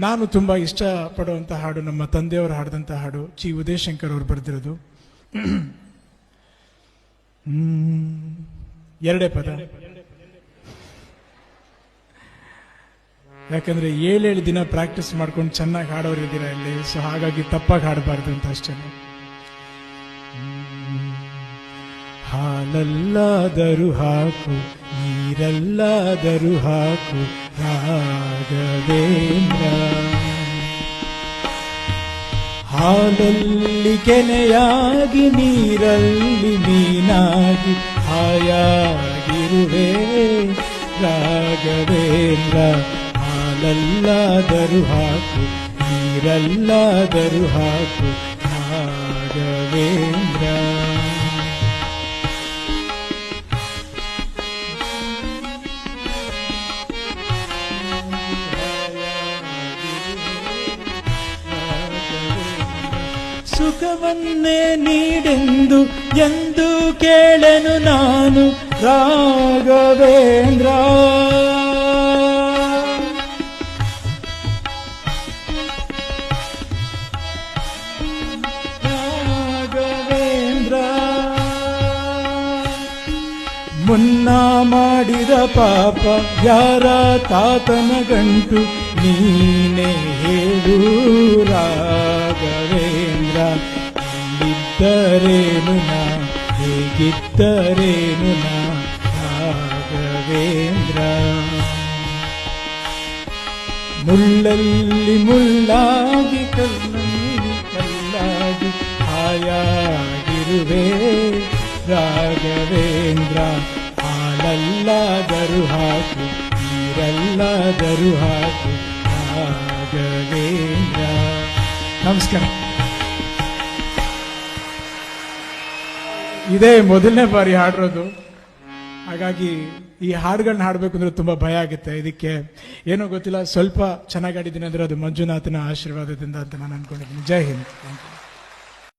ನಾನು ತುಂಬ ಇಷ್ಟಪಡುವಂಥ ಹಾಡು, ನಮ್ಮ ತಂದೆಯವರು ಹಾಡಿದಂಥ ಹಾಡು, ಚಿ ಉದಯಶಂಕರ್ ಅವರು ಬರೆದಿರೋದು. ಎರಡೇ ಪದ, ಯಾಕಂದ್ರೆ 7 ದಿನ ಪ್ರಾಕ್ಟೀಸ್ ಮಾಡ್ಕೊಂಡು ಚೆನ್ನಾಗಿ ಹಾಡೋರು ಇದ್ದೀರಾ ಇಲ್ಲಿ, ಸೊ ಹಾಗಾಗಿ ತಪ್ಪಾಗಿ ಹಾಡಬಾರ್ದು ಅಂತ ಅಷ್ಟೇ. ಹಾಲಲ್ಲಾದರೂ ಹಾಕು, ನೀರಲ್ಲಾದರೂ ಹಾಕು ರಾಘವೇಂದ್ರ. ಹಾಲಲ್ಲಿ ಕೆನೆಯಾಗಿ, ನೀರಲ್ಲಿ ಮೀನಾಗಿ ಹಾಯಾಗಿರುವೆ ರಾಘವೇಂದ್ರ. ಹಾಲಲ್ಲಾದರೂ ಹಾಕು, ನೀರಲ್ಲಾದರೂ ಹಾಕು ರಾಘವೇಂದ್ರ. ಸುಖವನ್ನೇ ನೀಡೆಂದು ಎಂದು ಕೇಳೆನು ನಾನು ರಾಘವೇಂದ್ರ. ರಾಘವೇಂದ್ರ ಮುನ್ನ ಮಾಡಿದ ಪಾಪ ಯಾರ ತಾತನ ಗಂಟು ನೀನೇ ಹೇಳು ರಾಘವೇಂದ್ರ. ಇಲ್ಲಿದ್ದರೇನು ನಾ, ಹೇಗಿದ್ದರೇನು ನಾ ರಾಘವೇಂದ್ರ. ಮುಳ್ಳಲ್ಲಿ ಮುಳ್ಳಾಗಿ, ಕಲ್ಲಲ್ಲಿ ಕಲ್ಲಾಗಿ ಹಾಯಾಗಿರುವೆ ರಾಘವೇಂದ್ರ. ಹಾಲಲ್ಲಾದರೂ ಹಾಕು, ನೀರಲ್ಲಾದರೂ ಹಾಕು ರಾಘವೇಂದ್ರ. ನಮಸ್ಕಾರ. ಇದೇ ಮೊದಲನೇ ಬಾರಿ ಹಾಡಿರೋದು, ಹಾಗಾಗಿ ಈ ಹಾಡುಗಳನ್ನ ಹಾಡಬೇಕು ಅಂದ್ರೆ ತುಂಬಾ ಭಯ ಆಗುತ್ತೆ. ಇದಕ್ಕೆ ಏನೋ ಗೊತ್ತಿಲ್ಲ, ಸ್ವಲ್ಪ ಚೆನ್ನಾಗಿ ಆಡಿದ್ದೀನಿ ಅಂದ್ರೆ ಅದು ಮಂಜುನಾಥನ ಆಶೀರ್ವಾದದಿಂದ ಅಂತ ನಾನು ಅನ್ಕೊಂಡಿದ್ದೀನಿ. ಜೈ ಹಿಂದ್.